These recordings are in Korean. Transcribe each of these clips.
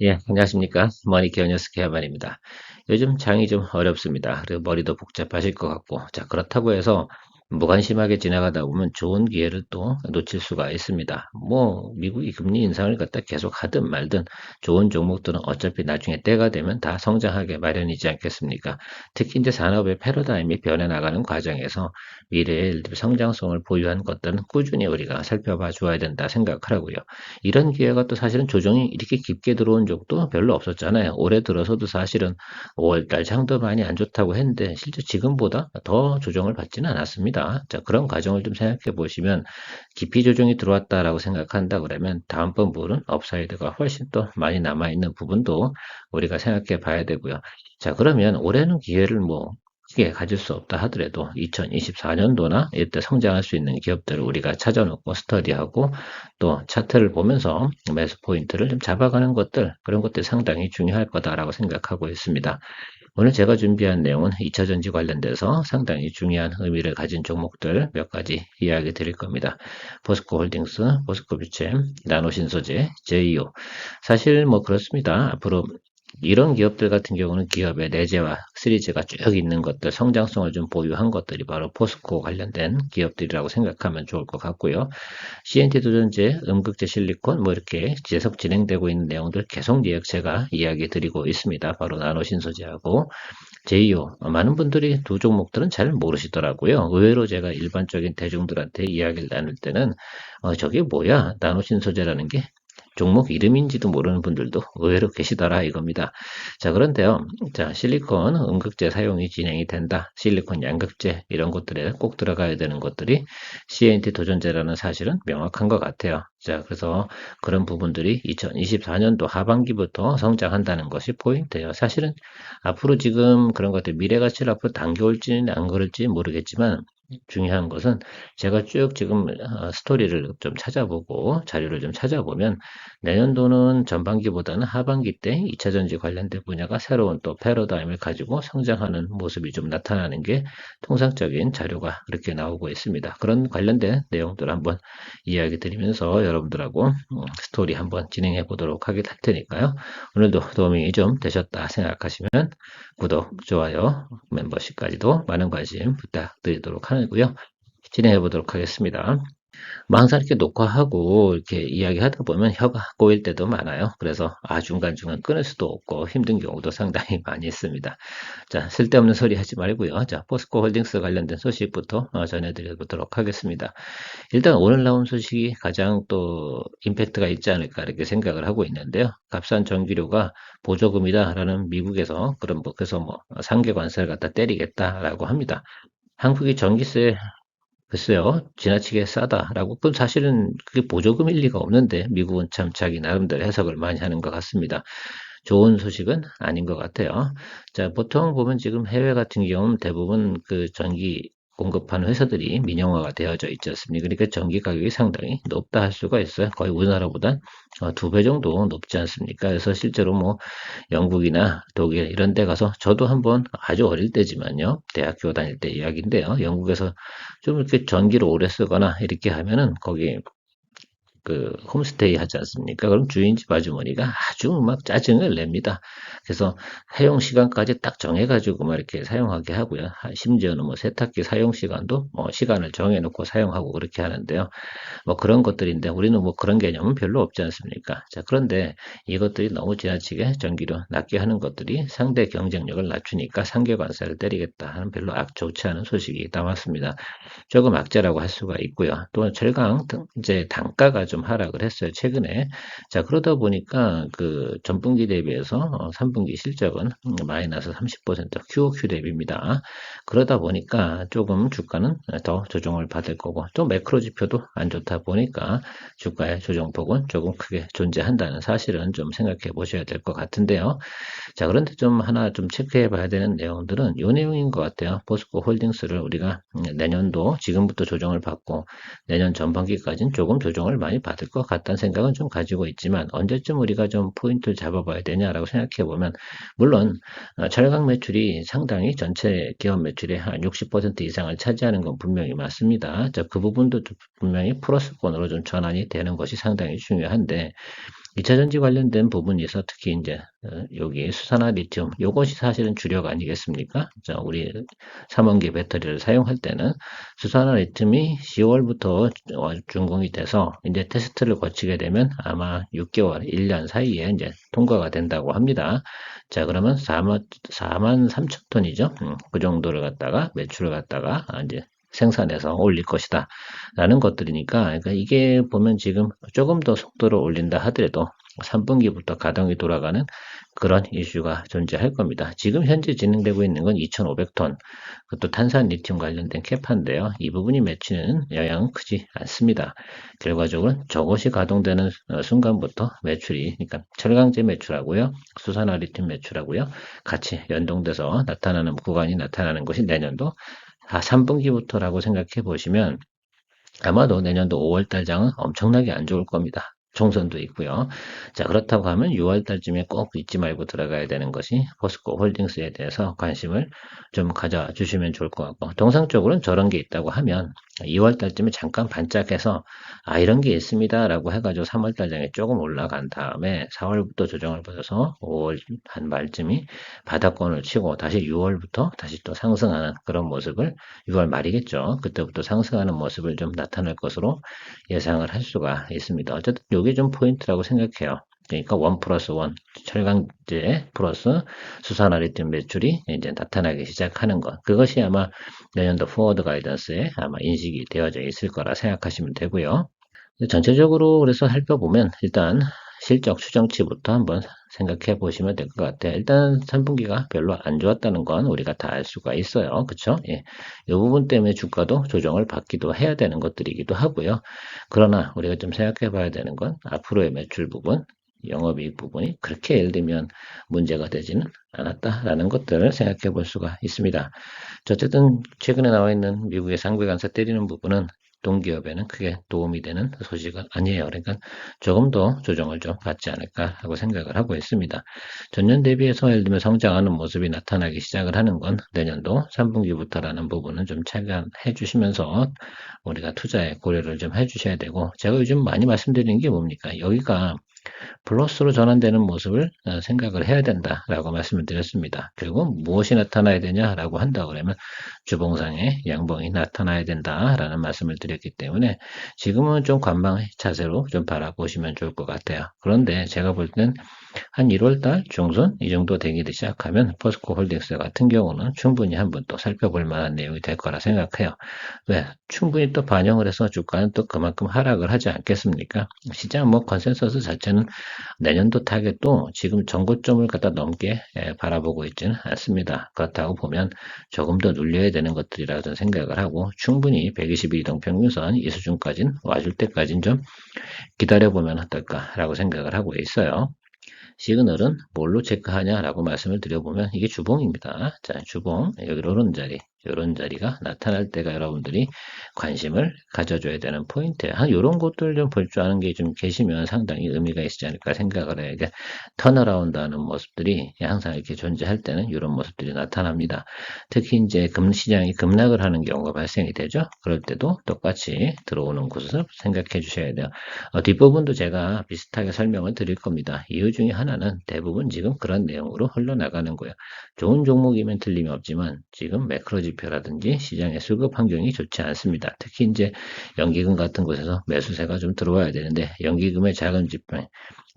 예, 안녕하십니까. 머니케어 뉴스 개발입니다. 요즘 장이 좀 어렵습니다. 그리고 머리도 복잡하실 것 같고, 자, 그렇다고 해서 무관심하게 지나가다 보면 좋은 기회를 또 놓칠 수가 있습니다. 뭐, 미국이 금리 인상을 갖다 계속 하든 말든 좋은 종목들은 어차피 나중에 때가 되면 다 성장하게 마련이지 않겠습니까? 특히 이제 산업의 패러다임이 변해나가는 과정에서 미래의 성장성을 보유한 것들은 꾸준히 우리가 살펴봐 줘야 된다 생각을 하고요. 이런 기회가 또 사실은 조정이 이렇게 깊게 들어온 적도 별로 없었잖아요. 올해 들어서도 사실은 5월달 장도 많이 안 좋다고 했는데 실제 지금보다 더 조정을 받지는 않았습니다. 자, 그런 과정을 좀 생각해 보시면 깊이 조정이 들어왔다라고 생각한다 그러면 다음번 부분은 업사이드가 훨씬 더 많이 남아있는 부분도 우리가 생각해 봐야 되고요. 자, 그러면 올해는 기회를 뭐 크게 가질 수 없다 하더라도 2024년도나 이때 성장할 수 있는 기업들을 우리가 찾아놓고 스터디하고 또 차트를 보면서 매수 포인트를 좀 잡아가는 것들, 그런 것들이 상당히 중요할 거다라고 생각하고 있습니다. 오늘 제가 준비한 내용은 2차 전지 관련돼서 상당히 중요한 의미를 가진 종목들 몇 가지 이야기 드릴 겁니다. 포스코 홀딩스, 포스코 뷰챔, 나노신소재, 제이오. 사실 뭐 그렇습니다. 앞으로 이런 기업들 같은 경우는 기업의 내재화 시리즈가 쭉 있는 것들, 성장성을 좀 보유한 것들이 바로 포스코 관련된 기업들이라고 생각하면 좋을 것 같고요. CNT 도전제, 음극재 실리콘 뭐 이렇게 계속 진행되고 있는 내용들 계속 제가 이야기 드리고 있습니다. 바로 나노신소재하고 제이오. 많은 분들이 두 종목들은 잘 모르시더라고요. 의외로 제가 일반적인 대중들한테 이야기를 나눌 때는 저게 뭐야? 나노신소재라는 게 종목 이름인지도 모르는 분들도 의외로 계시더라 이겁니다. 자, 그런데요. 자, 실리콘 음극재 사용이 진행이 된다. 실리콘 양극재 이런 것들에 꼭 들어가야 되는 것들이 CNT 도전제라는 사실은 명확한 것 같아요. 자, 그래서 그런 부분들이 2024년도 하반기부터 성장한다는 것이 포인트예요. 사실은 앞으로 지금 그런 것들 미래 가치를 앞으로 당겨올지는 안 그럴지 모르겠지만 중요한 것은 제가 쭉 지금 스토리를 좀 찾아보고 자료를 좀 찾아보면 내년도는 전반기보다는 하반기 때 2차 전지 관련된 분야가 새로운 또 패러다임을 가지고 성장하는 모습이 좀 나타나는 게 통상적인 자료가 그렇게 나오고 있습니다. 그런 관련된 내용들 한번 이야기 드리면서 여러분들하고 스토리 한번 진행해 보도록 하게 할 테니까요. 오늘도 도움이 좀 되셨다 생각하시면 구독, 좋아요, 멤버십까지도 많은 관심 부탁드리도록 하고요. 진행해 보도록 하겠습니다. 뭐 항상 이렇게 녹화하고 이렇게 이야기하다 보면 혀가 꼬일 때도 많아요. 그래서 중간중간 끊을 수도 없고 힘든 경우도 상당히 많이 있습니다. 자, 쓸데없는 소리 하지 말고요. 자, 포스코 홀딩스 관련된 소식부터 전해드려보도록 하겠습니다. 일단 오늘 나온 소식이 가장 또 임팩트가 있지 않을까 이렇게 생각을 하고 있는데요. 값싼 전기료가 보조금이다라는 미국에서 그런 뭐 그래서 뭐 상계 관세를 갖다 때리겠다라고 합니다. 한국이 전기세 글쎄요, 지나치게 싸다라고. 그건 사실은 그게 보조금일 리가 없는데, 미국은 참 자기 나름대로 해석을 많이 하는 것 같습니다. 좋은 소식은 아닌 것 같아요. 자, 보통 보면 지금 해외 같은 경우는 대부분 그 전기 공급하는 회사들이 민영화가 되어져 있지 않습니까? 그러니까 전기 가격이 상당히 높다 할 수가 있어요. 거의 우리나라보다 2배 정도 높지 않습니까? 그래서 실제로 뭐 영국이나 독일 이런 데 가서 저도 한번 아주 어릴 때지만요. 대학교 다닐 때 이야기인데요. 영국에서 좀 이렇게 전기를 오래 쓰거나 이렇게 하면은 거기 그 홈스테이 하지 않습니까? 그럼 주인집 아주머니가 아주 막 짜증을 냅니다. 그래서 사용 시간까지 딱 정해가지고 막 이렇게 사용하게 하고요. 심지어는 뭐 세탁기 사용 시간도 뭐 시간을 정해놓고 사용하고 그렇게 하는데요. 뭐 그런 것들인데 우리는 뭐 그런 개념은 별로 없지 않습니까? 자, 그런데 이것들이 너무 지나치게 전기료 낮게 하는 것들이 상대 경쟁력을 낮추니까 상계 관세를 때리겠다 하는 별로 좋지 않은 소식이 나왔습니다. 조금 악재라고 할 수가 있고요. 또 철강 이제 단가가 좀 하락을 했어요, 최근에. 자, 그러다 보니까 그 전분기 대비해서 3분기 실적은 마이너스 30% QOQ 대비입니다. 그러다 보니까 조금 주가는 더 조정을 받을 거고 또 매크로 지표도 안 좋다 보니까 주가의 조정폭은 조금 크게 존재한다는 사실은 좀 생각해 보셔야 될 것 같은데요. 자, 그런데 좀 하나 좀 체크해 봐야 되는 내용들은 요 내용인 것 같아요. 포스코 홀딩스를 우리가 내년도 지금부터 조정을 받고 내년 전반기까지는 조금 조정을 많이 받을 것 같다는 생각은 좀 가지고 있지만 언제쯤 우리가 좀 포인트를 잡아봐야 되냐라고 생각해 보면 물론 철강 매출이 상당히 전체 기업 매출의 한 60% 이상을 차지하는 건 분명히 맞습니다. 자, 그 부분도 분명히 플러스권으로 좀 전환이 되는 것이 상당히 중요한데 2차전지 관련된 부분에서 특히 이제 여기 수산화 리튬 요것이 사실은 주력 아니겠습니까? 자, 우리 3원기 배터리를 사용할 때는 수산화 리튬이 10월부터 준공이 돼서 이제 테스트를 거치게 되면 아마 6개월, 1년 사이에 이제 통과가 된다고 합니다. 자, 그러면 4만 3천 톤이죠. 그 정도를 갖다가 매출을 갖다가 이제 생산해서 올릴 것이다. 라는 것들이니까, 그러니까 이게 보면 지금 조금 더 속도를 올린다 하더라도 3분기부터 가동이 돌아가는 그런 이슈가 존재할 겁니다. 지금 현재 진행되고 있는 건 2,500톤, 그것도 탄산 리튬 관련된 캐파인데요. 이 부분이 맺히는 영향은 크지 않습니다. 결과적으로 저것이 가동되는 순간부터 매출이, 그러니까 철강제 매출하고요, 수산화 리튬 매출하고요, 같이 연동돼서 나타나는 구간이 나타나는 것이 내년도 3분기부터라고 생각해 보시면 아마도 내년도 5월 달장은 엄청나게 안 좋을 겁니다. 총선도 있고요. 자, 그렇다고 하면 6월 달쯤에 꼭 잊지 말고 들어가야 되는 것이 포스코 홀딩스에 대해서 관심을 좀 가져주시면 좋을 것 같고, 통상적으로는 저런 게 있다고 하면 2월 달쯤에 잠깐 반짝해서 이런 게 있습니다라고 해가지고 3월 달장에 조금 올라간 다음에 4월부터 조정을 받아서 5월 한 말쯤이 바닥권을 치고 다시 6월부터 다시 또 상승하는 그런 모습을 6월 말이겠죠. 그때부터 상승하는 모습을 좀 나타낼 것으로 예상을 할 수가 있습니다. 어쨌든 이게 좀 포인트라고 생각해요. 그러니까 원 플러스 원 철강제 플러스 수산화 리튬 매출이 이제 나타나기 시작하는 것. 그것이 아마 내년도 포워드 가이던스에 아마 인식이 되어져 있을 거라 생각하시면 되고요. 전체적으로 그래서 살펴보면 일단 실적 추정치부터 한번 생각해 보시면 될 것 같아요. 일단 3분기가 별로 안 좋았다는 건 우리가 다 알 수가 있어요. 그쵸? 예. 이 부분 때문에 주가도 조정을 받기도 해야 되는 것들이기도 하고요. 그러나 우리가 좀 생각해 봐야 되는 건 앞으로의 매출 부분, 영업이익 부분이 그렇게 예를 들면 문제가 되지는 않았다라는 것들을 생각해 볼 수가 있습니다. 어쨌든 최근에 나와 있는 미국의 상계 관세 때리는 부분은 동기업에는 크게 도움이 되는 소식은 아니에요. 그러니까 조금 더 조정을 좀 받지 않을까 하고 생각을 하고 있습니다. 전년 대비해서 예를 들면 성장하는 모습이 나타나기 시작을 하는 건 내년도 3분기부터라는 부분은 좀 체감해 주시면서 우리가 투자에 고려를 좀 해 주셔야 되고, 제가 요즘 많이 말씀드리는 게 뭡니까? 여기가 플러스로 전환되는 모습을 생각을 해야 된다라고 말씀을 드렸습니다. 결국 무엇이 나타나야 되냐라고 한다 그러면 주봉상에 양봉이 나타나야 된다라는 말씀을 드렸기 때문에 지금은 좀 관망 자세로 좀 바라보시면 좋을 것 같아요. 그런데 제가 볼 땐 한 1월달 중순 이 정도 되기 시작하면 포스코 홀딩스 같은 경우는 충분히 한번 또 살펴볼 만한 내용이 될 거라 생각해요. 왜? 충분히 또 반영을 해서 주가는 또 그만큼 하락을 하지 않겠습니까? 시장 뭐 컨센서스 자체는 내년도 타겟도 지금 전고점을 갖다 넘게 바라보고 있지는 않습니다. 그렇다고 보면 조금 더 눌려야 되는 것들이라 저는 생각을 하고 충분히 120일 이동 평균선 이 수준까지는 와줄 때까지는 좀 기다려보면 어떨까라고 생각을 하고 있어요. 시그널은 뭘로 체크하냐라고 말씀을 드려보면 이게 주봉입니다. 자, 주봉, 여기 이런 자리, 이런 자리가 나타날 때가 여러분들이 관심을 가져줘야 되는 포인트예요. 한 이런 것들 좀 볼 줄 아는 게 좀 계시면 상당히 의미가 있지 않을까 생각을 해요. 이게 턴어라운드 하는 모습들이 항상 이렇게 존재할 때는 이런 모습들이 나타납니다. 특히 이제 시장이 급락을 하는 경우가 발생이 되죠. 그럴 때도 똑같이 들어오는 곳을 생각해 주셔야 돼요. 뒷부분도 제가 비슷하게 설명을 드릴 겁니다. 이유 중에 하나는 대부분 지금 그런 내용으로 흘러나가는 거예요. 좋은 종목이면 틀림이 없지만 지금 매크로 지표라든지 시장의 수급 환경이 좋지 않습니다. 특히 이제 연기금 같은 곳에서 매수세가 좀 들어와야 되는데 연기금의 작은 지표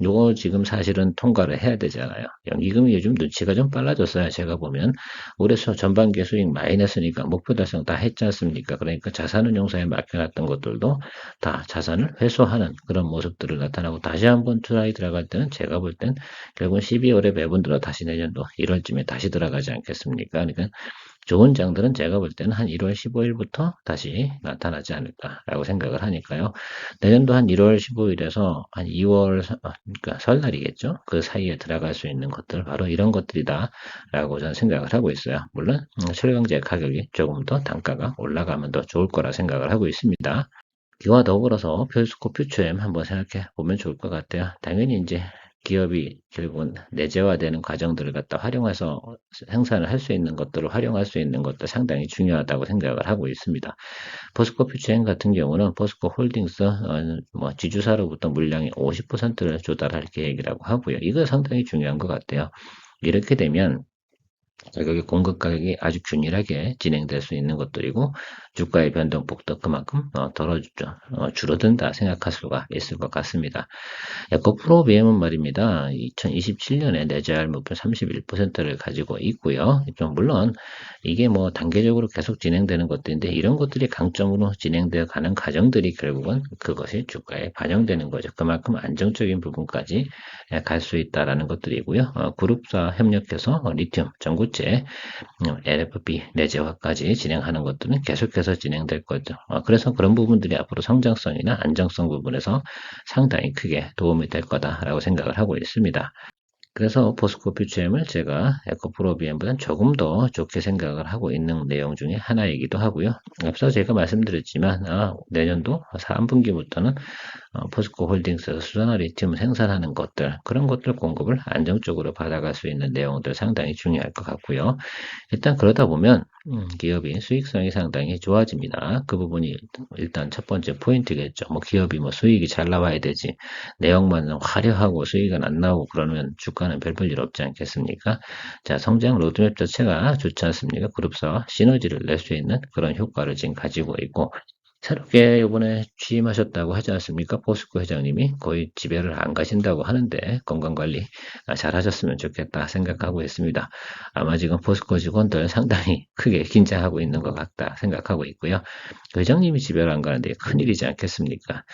요거 지금 사실은 통과를 해야 되잖아요. 연기금이 요즘 눈치가 좀 빨라졌어요. 제가 보면 올해 전반기 수익 많이 냈으니까 목표 달성 다 했지 않습니까? 그러니까 자산운용사에 맡겨놨던 것들도 다 자산을 회수하는 그런 모습들을 나타나고 다시 한번 투자에 들어갈 때는 제가 볼 땐 결국은 12월에 매분 들어 다시 내년도 1월쯤에 다시 들어가지 않겠습니까? 그러니까 좋은 장들은 제가 볼 때는 한 1월 15일부터 다시 나타나지 않을까라고 생각을 하니까요. 내년도 한 1월 15일에서 한 2월, 그러니까 설날이겠죠. 그 사이에 들어갈 수 있는 것들, 바로 이런 것들이다라고 저는 생각을 하고 있어요. 물론, 철강제 가격이 조금 더 단가가 올라가면 더 좋을 거라 생각을 하고 있습니다. 이와 더불어서 펠스코 퓨처엠 한번 생각해 보면 좋을 것 같아요. 당연히 이제 기업이 결국은 내재화되는 과정들을 갖다 활용해서 생산을 할 수 있는 것들을 활용할 수 있는 것도 상당히 중요하다고 생각을 하고 있습니다. 포스코 퓨처엠 같은 경우는 포스코 홀딩스 뭐 지주사로부터 물량의 50%를 조달할 계획이라고 하고요. 이거 상당히 중요한 것 같아요. 이렇게 되면 가격의 공급 가격이 아주 균일하게 진행될 수 있는 것들이고 주가의 변동폭도 그만큼 줄어든다 생각할 수가 있을 것 같습니다. 에코프로 비엠은 말입니다. 2027년에 내재할 목표 31%를 가지고 있고요. 좀 물론 이게 뭐 단계적으로 계속 진행되는 것들인데 이런 것들이 강점으로 진행되어 가는 과정들이 결국은 그것이 주가에 반영되는 거죠. 그만큼 안정적인 부분까지 갈 수 있다라는 것들이고요. 그룹사 협력해서 리튬, 전고체, LFP 내재화까지 진행하는 것들은 계속해서 진행될 거죠. 그래서 그런 부분들이 앞으로 성장성이나 안정성 부분에서 상당히 크게 도움이 될 거다라고 생각을 하고 있습니다. 그래서 포스코 퓨처엠을 제가 에코프로비엠보다는 조금 더 좋게 생각을 하고 있는 내용 중에 하나이기도 하고요. 앞서 제가 말씀드렸지만 내년도 3분기부터는 포스코 홀딩스에서 수산화 리튬을 생산하는 것들 그런 것들 공급을 안정적으로 받아갈 수 있는 내용들 상당히 중요할 것 같고요. 일단 그러다 보면 기업이 수익성이 상당히 좋아집니다. 그 부분이 일단 첫 번째 포인트겠죠. 뭐 기업이 뭐 수익이 잘 나와야 되지. 내용만 화려하고 수익은 안 나오고 그러면 주가는 별 볼 일 없지 않겠습니까? 자, 성장 로드맵 자체가 좋지 않습니까? 그룹사와 시너지를 낼 수 있는 그런 효과를 지금 가지고 있고 새롭게 이번에 취임하셨다고 하지 않습니까? 포스코 회장님이 거의 집에를 안 가신다고 하는데 건강관리 잘 하셨으면 좋겠다 생각하고 있습니다. 아마 지금 포스코 직원들 상당히 크게 긴장하고 있는 것 같다 생각하고 있고요. 회장님이 집에를 안 가는데 큰일이지 않겠습니까?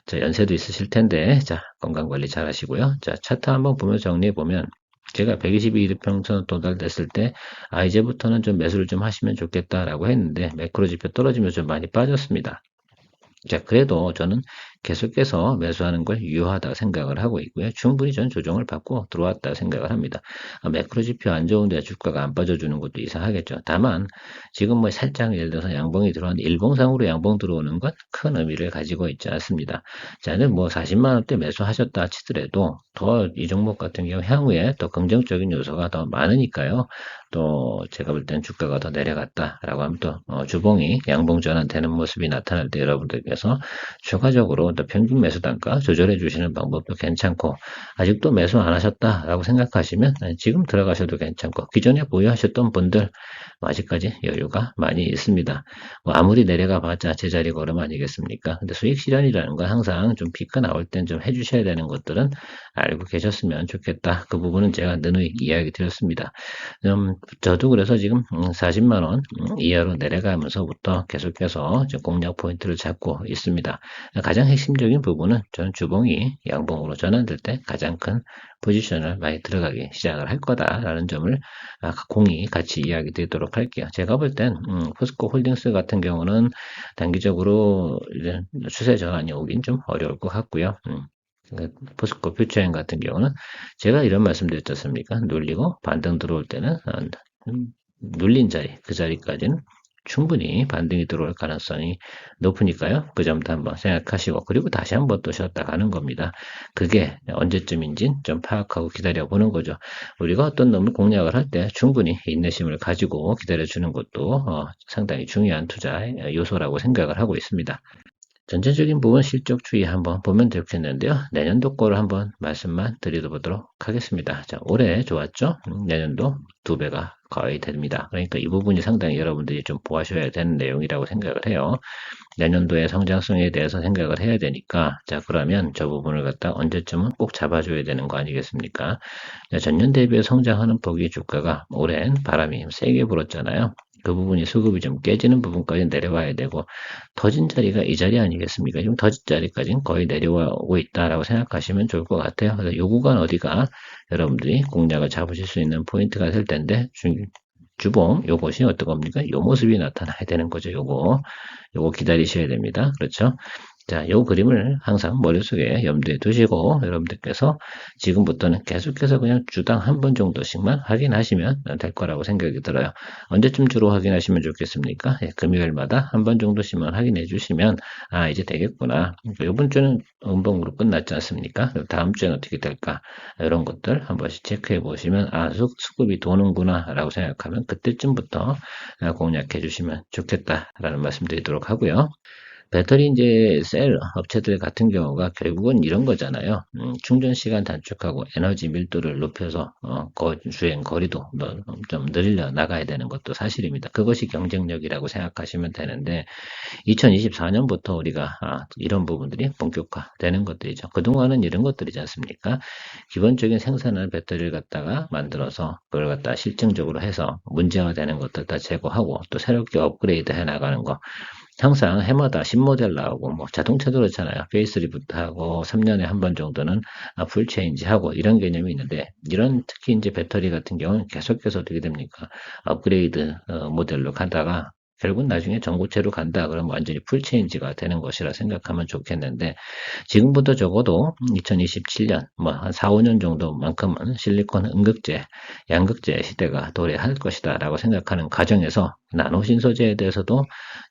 자, 연세도 있으실 텐데 자, 건강관리 잘 하시고요. 자, 차트 한번 보면서 정리해 보면 제가 122일평선 도달됐을 때, 이제부터는 좀 매수를 좀 하시면 좋겠다라고 했는데, 매크로 지표 떨어지면서 좀 많이 빠졌습니다. 자, 그래도 저는 계속해서 매수하는 걸 유효하다고 생각을 하고 있고요. 충분히 전 조정을 받고 들어왔다 생각을 합니다. 매크로 지표 안 좋은데 주가가 안 빠져주는 것도 이상하겠죠. 다만 지금 뭐 살짝 예를 들어서 양봉이 들어왔는데 일봉상으로 양봉 들어오는 건 큰 의미를 가지고 있지 않습니다. 자는 뭐 40만 원대 매수하셨다 치더라도 더 이 종목 같은 경우 향후에 더 긍정적인 요소가 더 많으니까요. 또 제가 볼 땐 주가가 더 내려갔다라고 하면 또 주봉이 양봉 전환되는 모습이 나타날 때 여러분들께서 추가적으로 또 평균 매수 단가 조절해 주시는 방법도 괜찮고 아직도 매수 안 하셨다라고 생각하시면 지금 들어가셔도 괜찮고 기존에 보유하셨던 분들 아직까지 여유가 많이 있습니다. 뭐 아무리 내려가 봤자 제자리 걸음 아니겠습니까? 근데 수익 실현이라는 건 항상 좀 피크 나올 땐 좀 해주셔야 되는 것들은 알고 계셨으면 좋겠다. 그 부분은 제가 누누이 이야기 드렸습니다. 저도 그래서 지금 40만 원 이하로 내려가면서부터 계속해서 공략 포인트를 잡고 있습니다. 가장 핵심적인 부분은 저는 주봉이 양봉으로 전환될 때 가장 큰 포지션을 많이 들어가기 시작을 할 거다라는 점을 공이 같이 이야기 드리도록 할게요. 제가 볼 땐 포스코 홀딩스 같은 경우는 단기적으로 추세 전환이 오긴 좀 어려울 것 같고요. 포스코 퓨처엠 같은 경우는 제가 이런 말씀 드렸지 않습니까? 눌리고 반등 들어올 때는 눌린 자리, 그 자리까지는 충분히 반등이 들어올 가능성이 높으니까요. 그 점도 한번 생각하시고 그리고 다시 한번 또 쉬었다 가는 겁니다. 그게 언제쯤인지 좀 파악하고 기다려보는 거죠. 우리가 어떤 놈을 공략을 할 때 충분히 인내심을 가지고 기다려주는 것도 상당히 중요한 투자 요소라고 생각을 하고 있습니다. 전체적인 부분 실적 추이 한번 보면 좋겠는데요. 내년도 거를 한번 말씀만 드려보도록 하겠습니다. 자, 올해 좋았죠? 내년도 2배가 거의 됩니다. 그러니까 이 부분이 상당히 여러분들이 좀 보아셔야 되는 내용이라고 생각을 해요. 내년도의 성장성에 대해서 생각을 해야 되니까 자 그러면 저 부분을 갖다 언제쯤은 꼭 잡아줘야 되는 거 아니겠습니까? 전년 대비해 성장하는 폭이 주가가 올해는 바람이 세게 불었잖아요. 그 부분이 수급이 좀 깨지는 부분까지 내려와야 되고 터진 자리가 이 자리 아니겠습니까? 지금 터진 자리까지는 거의 내려오고 있다라고 생각하시면 좋을 것 같아요. 그래서 요 구간 어디가 여러분들이 공략을 잡으실 수 있는 포인트가 될 텐데 주봉 요것이 어떤 겁니까? 요 모습이 나타나야 되는 거죠. 요거 기다리셔야 됩니다. 그렇죠? 자, 요 그림을 항상 머릿속에 염두에 두시고 여러분들께서 지금부터는 계속해서 그냥 주당 한 번 정도씩만 확인하시면 될 거라고 생각이 들어요. 언제쯤 주로 확인하시면 좋겠습니까? 예, 금요일마다 한 번 정도씩만 확인해 주시면 아, 이제 되겠구나. 이번 주는 음봉으로 끝났지 않습니까? 다음 주에는 어떻게 될까? 이런 것들 한 번씩 체크해 보시면 아, 수급이 도는구나 라고 생각하면 그때쯤부터 공략해 주시면 좋겠다라는 말씀 드리도록 하고요. 배터리 이제 셀 업체들 같은 경우가 결국은 이런 거잖아요. 충전 시간 단축하고 에너지 밀도를 높여서 주행 거리도 좀 늘려 나가야 되는 것도 사실입니다. 그것이 경쟁력이라고 생각하시면 되는데 2024년부터 우리가 이런 부분들이 본격화되는 것들이죠. 그동안은 이런 것들이지 않습니까? 기본적인 생산을 배터리를 갖다가 만들어서 그걸 갖다 실증적으로 해서 문제가 되는 것들 다 제거하고 또 새롭게 업그레이드 해 나가는 거 항상 해마다 신모델 나오고 뭐 자동차도 그렇잖아요. 페이스리프트하고 3년에 한 번 정도는 풀 체인지하고 이런 개념이 있는데 이런 특히 이제 배터리 같은 경우는 계속해서 어떻게 됩니까? 업그레이드 모델로 가다가 결국 나중에 전고체로 간다 그러면 완전히 풀 체인지가 되는 것이라 생각하면 좋겠는데 지금부터 적어도 2027년 뭐 한 4, 5년 정도만큼은 실리콘 음극재, 양극재 시대가 도래할 것이다라고 생각하는 과정에서 나노 신소재에 대해서도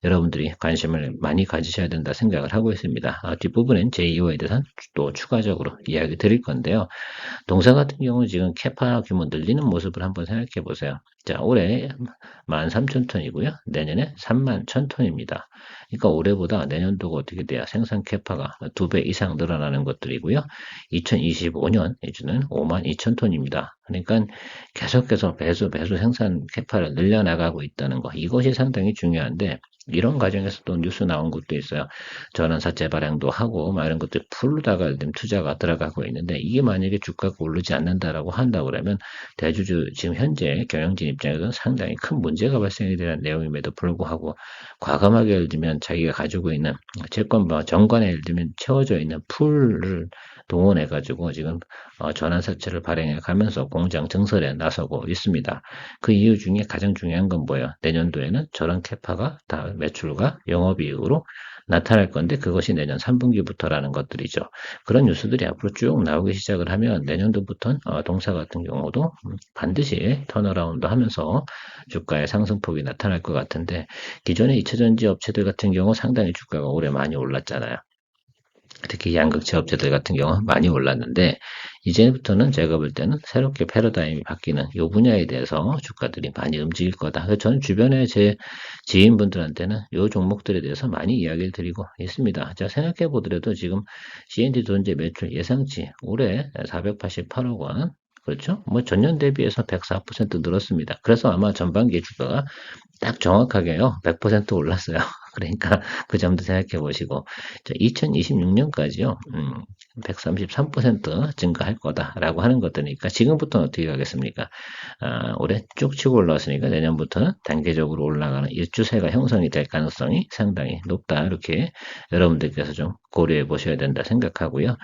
여러분들이 관심을 많이 가지셔야 된다 생각을 하고 있습니다. 뒷부분엔 제2호에 대해서 또 추가적으로 이야기 드릴 건데요. 동사 같은 경우는 지금 캐파 규모 늘리는 모습을 한번 생각해 보세요. 자, 올해 13,000톤이고요. 내년에 31,000톤입니다. 그러니까 올해보다 내년도가 어떻게 돼요? 생산 캐파가 2배 이상 늘어나는 것들이고요. 2025년 기준은 52,000톤입니다. 그러니까 계속해서 배수 생산 캐파를 늘려나가고 있다는 거. 이것이 상당히 중요한데 이런 과정에서 또 뉴스 나온 것도 있어요. 전환사 재발행도 하고 막 이런 것들 풀로다가 투자가 들어가고 있는데 이게 만약에 주가가 오르지 않는다라고 한다 그러면 대주주 지금 현재 경영진 입장에서는 상당히 큰 문제가 발생이 되는 내용임에도 불구하고 과감하게 예를 들면 자기가 가지고 있는 채권 정관에 예를 들면 채워져 있는 풀을 동원해 가지고 지금 전환사채를 발행해 가면서 공장 증설에 나서고 있습니다. 그 이유 중에 가장 중요한 건 뭐예요? 내년도에는 저런 캐파가 다 매출과 영업이익으로 나타날 건데 그것이 내년 3분기부터라는 것들이죠. 그런 뉴스들이 앞으로 쭉 나오기 시작을 하면 내년도부터는 동사 같은 경우도 반드시 턴어라운드 하면서 주가의 상승폭이 나타날 것 같은데 기존의 2차전지 업체들 같은 경우 상당히 주가가 올해 많이 올랐잖아요. 특히 양극재 업체들 같은 경우 많이 올랐는데 이제부터는 제가 볼 때는 새롭게 패러다임이 바뀌는 이 분야에 대해서 주가들이 많이 움직일 거다. 그래서 저는 주변에 제 지인분들한테는 이 종목들에 대해서 많이 이야기를 드리고 있습니다. 자, 생각해 보더라도 지금 CNT 전지 매출 예상치 올해 488억 원. 그렇죠? 뭐 전년 대비해서 104% 늘었습니다. 그래서 아마 전반기 주가가 딱 정확하게요. 100% 올랐어요. 그러니까 그 점도 생각해 보시고 2026년까지요. 133% 증가할 거다라고 하는 것들이니까 지금부터는 어떻게 가겠습니까? 올해 쭉 치고 올라왔으니까 내년부터는 단계적으로 올라가는 일주세가 형성이 될 가능성이 상당히 높다. 이렇게 여러분들께서 좀 고려해 보셔야 된다 생각하고요.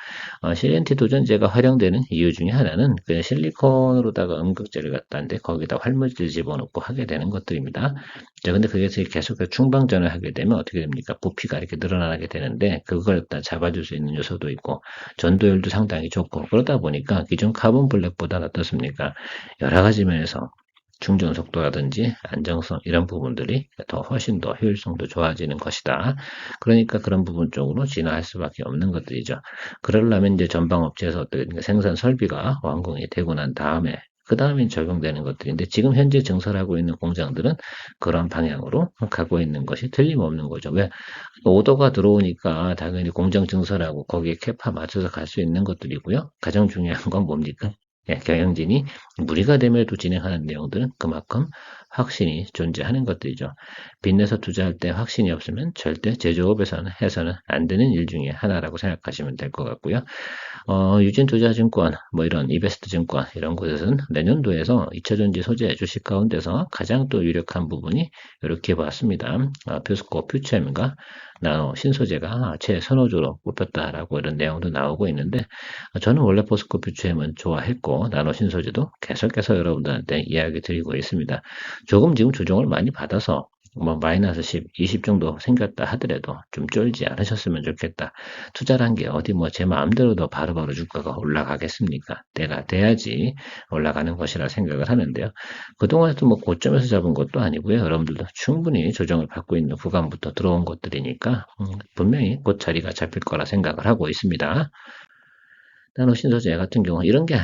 CNT 도전제가 활용되는 이유 중에 하나는 그 실리콘으로다가 음극재를 갖다는데 거기다 활물질 집어넣고 하게 되는 것들입니다. 자, 근데 그게 계속해서 충방전을 하게 되면 어떻게 됩니까? 부피가 이렇게 늘어나게 되는데 그걸 다 잡아줄 수 있는 요소도 있고 전도율도 상당히 좋고 그러다 보니까 기존 카본 블랙보다 어떻습니까? 여러 가지 면에서 충전 속도라든지 안정성 이런 부분들이 더 훨씬 더 효율성도 좋아지는 것이다. 그러니까 그런 부분 쪽으로 진화할 수밖에 없는 것들이죠. 그러려면 이제 전방 업체에서 어떻게 생산 설비가 완공이 되고 난 다음에 그 다음에 적용되는 것들인데 지금 현재 증설하고 있는 공장들은 그런 방향으로 가고 있는 것이 틀림없는 거죠. 왜? 오더가 들어오니까 당연히 공장 증설하고 거기에 캐파 맞춰서 갈 수 있는 것들이고요. 가장 중요한 건 뭡니까? 예, 경영진이 무리가 됨에도 진행하는 내용들은 그만큼 확신이 존재하는 것들이죠. 빚내서 투자할 때 확신이 없으면 절대 제조업에서는 해서는 안 되는 일 중에 하나라고 생각하시면 될 것 같고요. 유진투자증권, 뭐 이런 이베스트 증권 이런 곳에서는 내년도에서 2차전지 소재 주식 가운데서 가장 또 유력한 부분이 이렇게 봤습니다. 표스코 퓨처엠과 나노 신소재가 최선호주로 꼽혔다라고 이런 내용도 나오고 있는데 저는 원래 포스코 퓨처엠은 좋아했고 나노 신소재도 계속해서 여러분들한테 이야기 드리고 있습니다. 조금 지금 조정을 많이 받아서 뭐 마이너스 10, 20 정도 생겼다 하더라도 좀 쫄지 않으셨으면 좋겠다. 투자란 게 어디 뭐 제 마음대로도 바로바로 주가가 올라가겠습니까? 때가 돼야지 올라가는 것이라 생각을 하는데요. 그동안에도 뭐 고점에서 잡은 것도 아니고요. 여러분들도 충분히 조정을 받고 있는 구간부터 들어온 것들이니까 분명히 곧 자리가 잡힐 거라 생각을 하고 있습니다. 나노신소재 같은 경우 이런 게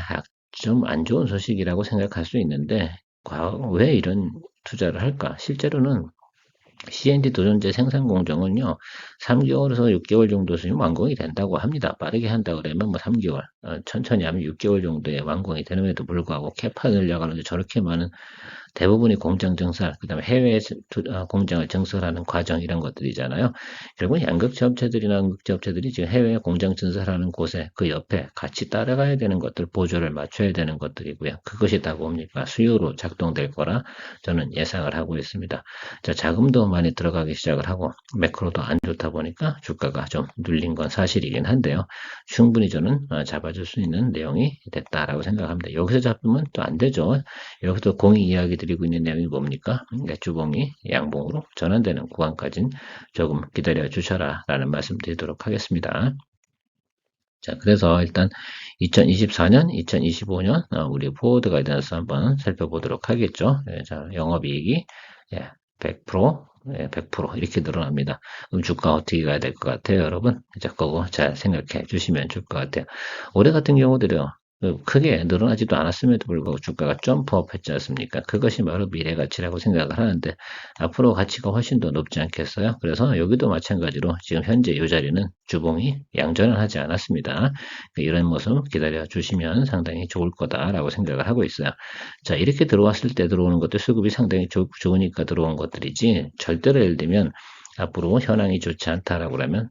좀 안 좋은 소식이라고 생각할 수 있는데 왜 이런 투자를 할까? 실제로는 CNT 도전제 생산 공정은요, 3개월에서 6개월 정도 수면 완공이 된다고 합니다. 빠르게 한다 그러면 뭐 3개월, 천천히 하면 6개월 정도에 완공이 되는데도 불구하고 캐파 늘려가는데 저렇게 많은 대부분이 공장 증설, 그다음에 해외 공장을 증설하는 과정 이런 것들이잖아요. 결국 양극재 업체들이나 음극재 업체들이 지금 해외 공장 증설하는 곳에 그 옆에 같이 따라가야 되는 것들 보조를 맞춰야 되는 것들이고요. 그것이 다 뭡니까? 수요로 작동될 거라 저는 예상을 하고 있습니다. 자, 자금도 많이 들어가기 시작을 하고 매크로도 안 좋다 보니까 주가가 좀 눌린 건 사실이긴 한데요. 충분히 저는 잡아줄 수 있는 내용이 됐다라고 생각합니다. 여기서 잡으면 또 안 되죠. 여기서 공이 이야기 드리고 있는 내용이 뭡니까? 주봉이 양봉으로 전환되는 구간까지는 조금 기다려 주셔라 라는 말씀 드리도록 하겠습니다. 자, 그래서 일단 2024년, 2025년 우리 포워드 가이던스 한번 살펴보도록 하겠죠. 예, 자, 영업이익이 100%, 100% 이렇게 늘어납니다. 그럼 주가 어떻게 가야 될 것 같아요, 여러분? 자, 그거 잘 생각해 주시면 좋을 것 같아요. 올해 같은 경우도요, 크게 늘어나지도 않았음에도 불구하고 주가가 점프업 했지 않습니까? 그것이 바로 미래 가치라고 생각을 하는데 앞으로 가치가 훨씬 더 높지 않겠어요? 그래서 여기도 마찬가지로 지금 현재 이 자리는 주봉이 양전을 하지 않았습니다. 이런 모습 기다려 주시면 상당히 좋을 거다라고 생각을 하고 있어요. 자, 이렇게 들어왔을 때 들어오는 것들 수급이 상당히 좋으니까 들어온 것들이지 절대로 예를 들면 앞으로 현황이 좋지 않다라고 그러면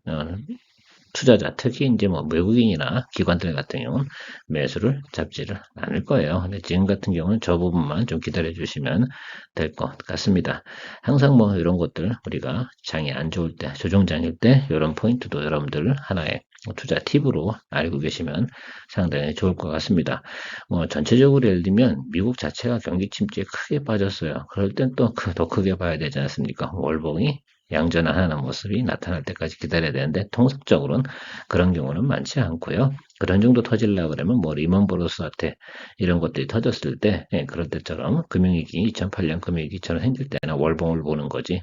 투자자, 특히 이제 뭐 외국인이나 기관들 같은 경우는 매수를 잡지를 않을 거예요. 근데 지금 같은 경우는 저 부분만 좀 기다려 주시면 될 것 같습니다. 항상 뭐 이런 것들 우리가 장이 안 좋을 때, 조정장일 때 이런 포인트도 여러분들 하나의 투자 팁으로 알고 계시면 상당히 좋을 것 같습니다. 뭐 전체적으로 예를 들면 미국 자체가 경기 침체에 크게 빠졌어요. 그럴 땐 또 더 크게 봐야 되지 않습니까? 월봉이 양전환하는 모습이 나타날 때까지 기다려야 되는데 통상적으로는 그런 경우는 많지 않고요. 그런 정도 터질라 그러면 뭐 리먼 브러스 사태 이런 것들이 터졌을 때 그럴 때처럼 금융위기 2008년 금융위기처럼 생길 때나 월봉을 보는 거지.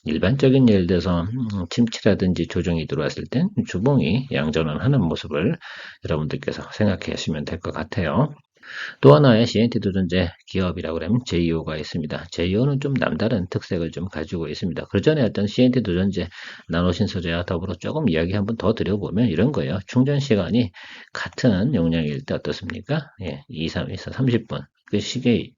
일반적인 예를 들어서 침체라든지 조정이 들어왔을 땐 주봉이 양전환하는 모습을 여러분들께서 생각해 하시면 될 것 같아요. 또 하나의 CNT 도전제 기업이라고 하면 JEO가 있습니다. JEO는 좀 남다른 특색을 좀 가지고 있습니다. 그 전에 어떤 CNT 도전제 나노신소재와 더불어 조금 이야기 한번 더 드려보면 이런 거예요. 충전 시간이 같은 용량일 때 어떻습니까? 2, 3, 2, 4, 30분. 그 시계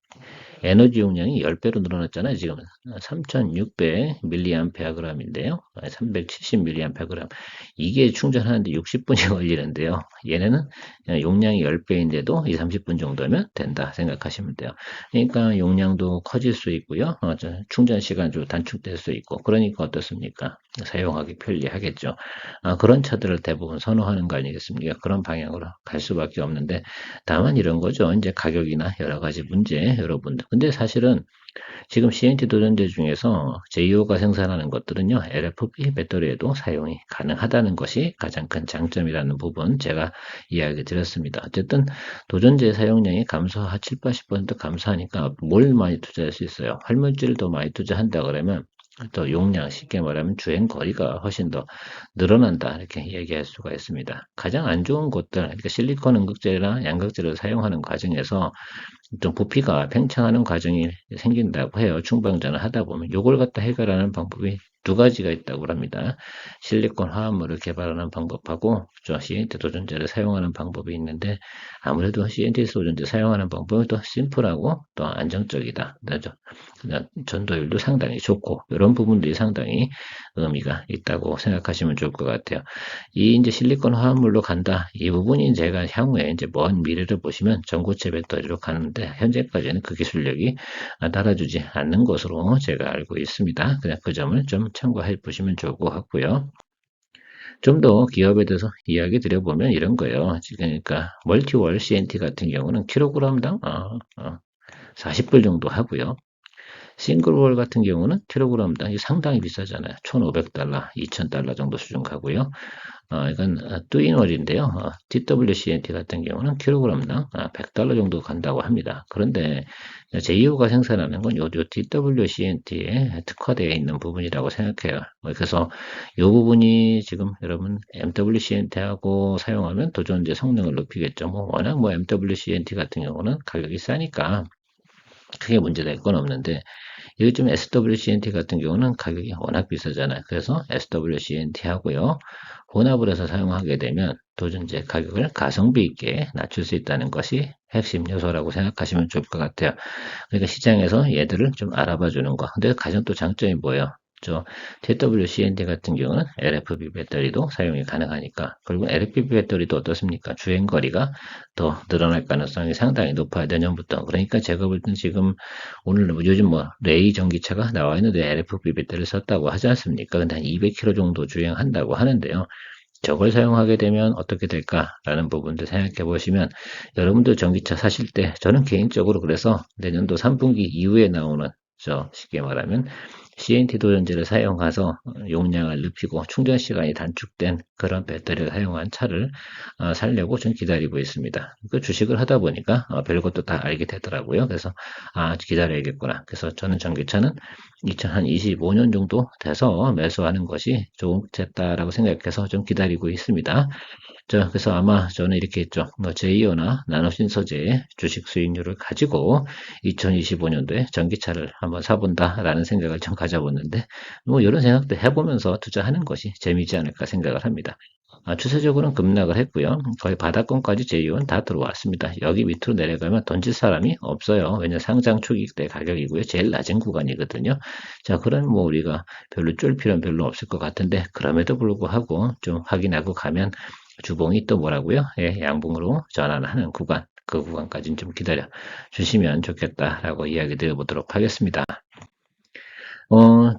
에너지 용량이 10배로 늘어났잖아요. 지금은 3600mAh인데요. 370mAh. 이게 충전하는데 60분이 걸리는데요. 얘네는 용량이 10배인데도 2, 30분 정도면 된다 생각하시면 돼요. 그러니까 용량도 커질 수 있고요. 충전 시간도 단축될 수 있고 그러니까 어떻습니까? 사용하기 편리하겠죠. 그런 차들을 대부분 선호하는 거 아니겠습니까? 그런 방향으로 갈 수밖에 없는데 다만 이런 거죠. 이제 가격이나 여러 가지 문제 여러분들. 근데 사실은 지금 CNT 도전제 중에서 JEO가 생산하는 것들은요, LFP 배터리에도 사용이 가능하다는 것이 가장 큰 장점이라는 부분 제가 이야기 드렸습니다. 어쨌든 도전제 사용량이 감소하 7, 80% 감소하니까 뭘 많이 투자할 수 있어요. 활물질을 더 많이 투자한다 그러면 또 용량, 쉽게 말하면 주행 거리가 훨씬 더 늘어난다 이렇게 얘기할 수가 있습니다. 가장 안 좋은 것들, 그러니까 실리콘 음극재나 양극재를 사용하는 과정에서 좀 부피가 팽창하는 과정이 생긴다고 해요. 충방전을 하다 보면 요걸 갖다 해결하는 방법이 두 가지가 있다고 합니다. 실리콘 화합물을 개발하는 방법하고 CNT 도전제를 사용하는 방법이 있는데 아무래도 CNT 도전제 사용하는 방법은 더 심플하고 또 안정적이다. 전도율도 상당히 좋고 이런 부분들이 상당히 의미가 있다고 생각하시면 좋을 것 같아요. 이 이제 실리콘 화합물로 간다. 이 부분이 제가 향후에 이제 먼 미래를 보시면 전고체 배터리로 가는데 현재까지는 그 기술력이 따라주지 않는 것으로 제가 알고 있습니다. 그냥 그 점을 좀 참고해 보시면 좋을 것 같고요. 좀 더 기업에 대해서 이야기 드려보면 이런 거예요. 그러니까 멀티월 CNT 같은 경우는 킬로그램당 40불 정도 하고요. 싱글월 같은 경우는 킬로그램당 상당히 비싸잖아요. 1,500달러, 2,000달러 정도 수준 가고요. 이건 뚜인월인데요. TWCNT 같은 경우는 킬로그램당 100달러 정도 간다고 합니다. 그런데 제이오가 생산하는 건 요 TWCNT에 특화되어 있는 부분이라고 생각해요. 그래서 이 부분이 지금 여러분 MWCNT하고 사용하면 도전제 성능을 높이겠죠. 워낙 MWCNT 같은 경우는 가격이 싸니까 크게 문제될 건 없는데 요즘 SWCNT 같은 경우는 가격이 워낙 비싸잖아요. 그래서 SWCNT 하고요. 혼합을 해서 사용하게 되면 도전제 가격을 가성비 있게 낮출 수 있다는 것이 핵심 요소라고 생각하시면 좋을 것 같아요. 그러니까 시장에서 얘들을 좀 알아봐 주는 거. 근데 가장 또 장점이 뭐예요? 저 JWCNT 같은 경우는 LFP 배터리도 사용이 가능하니까. 그리고 LFP 배터리도 어떻습니까? 주행 거리가 더 늘어날 가능성이 상당히 높아요. 내년부터. 그러니까 제가 볼 땐 지금 오늘 요즘 레이 전기차가 나와 있는데 LFP 배터리를 썼다고 하지 않습니까? 근데 한 200km 정도 주행한다고 하는데요. 저걸 사용하게 되면 어떻게 될까라는 부분들 생각해 보시면 여러분들 전기차 사실 때 저는 개인적으로 그래서 내년도 3분기 이후에 나오는 쉽게 말하면 CNT 도전지를 사용해서 용량을 높이고 충전 시간이 단축된 그런 배터리를 사용한 차를 살려고 좀 기다리고 있습니다. 그 주식을 하다 보니까 별것도 다 알게 되더라고요. 그래서 기다려야겠구나. 그래서 저는 전기차는 2025년 정도 돼서 매수하는 것이 좋겠다라고 생각해서 좀 기다리고 있습니다. 그래서 아마 저는 이렇게 했죠. 제이어나 나노신소재의 주식 수익률을 가지고 2025년도에 전기차를 한번 사본다라는 생각을 좀 가져봤는데, 이런 생각도 해보면서 투자하는 것이 재미있지 않을까 생각을 합니다. 추세적으로는 급락을 했고요. 거의 바닥권까지 제이온 다 들어왔습니다. 여기 밑으로 내려가면 던질 사람이 없어요. 왜냐 상장 초기 때 가격이고요. 제일 낮은 구간이거든요. 자, 그럼 우리가 별로 쫄 필요는 별로 없을 것 같은데 그럼에도 불구하고 좀 확인하고 가면 주봉이 또 뭐라고요? 예, 양봉으로 전환하는 구간. 그 구간까지는 좀 기다려 주시면 좋겠다라고 이야기 드려보도록 하겠습니다.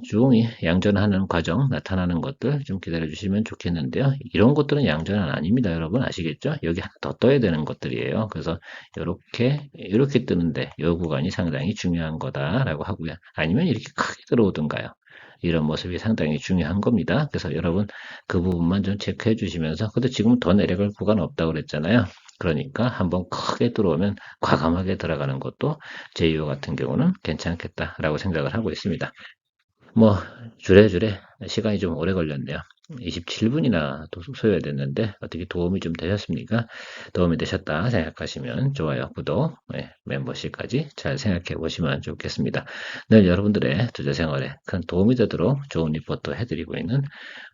주봉이 양전하는 과정 나타나는 것들 좀 기다려 주시면 좋겠는데요. 이런 것들은 양전은 아닙니다. 여러분 아시겠죠? 여기 하나 더 떠야 되는 것들이에요. 그래서 이렇게 뜨는데 이 구간이 상당히 중요한 거다라고 하고요. 아니면 이렇게 크게 들어오든가요. 이런 모습이 상당히 중요한 겁니다. 그래서 여러분 그 부분만 좀 체크해 주시면서 근데 지금 더 내려갈 구간 없다고 그랬잖아요. 그러니까 한번 크게 들어오면 과감하게 들어가는 것도 제이오 같은 경우는 괜찮겠다라고 생각을 하고 있습니다. 뭐 주래주래 시간이 좀 오래 걸렸네요. 27분이나 또 소요됐는데 어떻게 도움이 좀 되셨습니까? 도움이 되셨다 생각하시면 좋아요, 구독, 멤버십까지 잘 생각해 보시면 좋겠습니다. 늘 여러분들의 투자 생활에 큰 도움이 되도록 좋은 리포트 해드리고 있는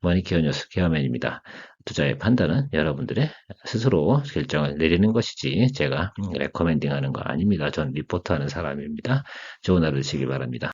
머니케어 뉴스 케어맨입니다. 투자의 판단은 여러분들의 스스로 결정을 내리는 것이지 제가 레코멘딩하는 거 아닙니다. 전 리포트하는 사람입니다. 좋은 하루 되시기 바랍니다.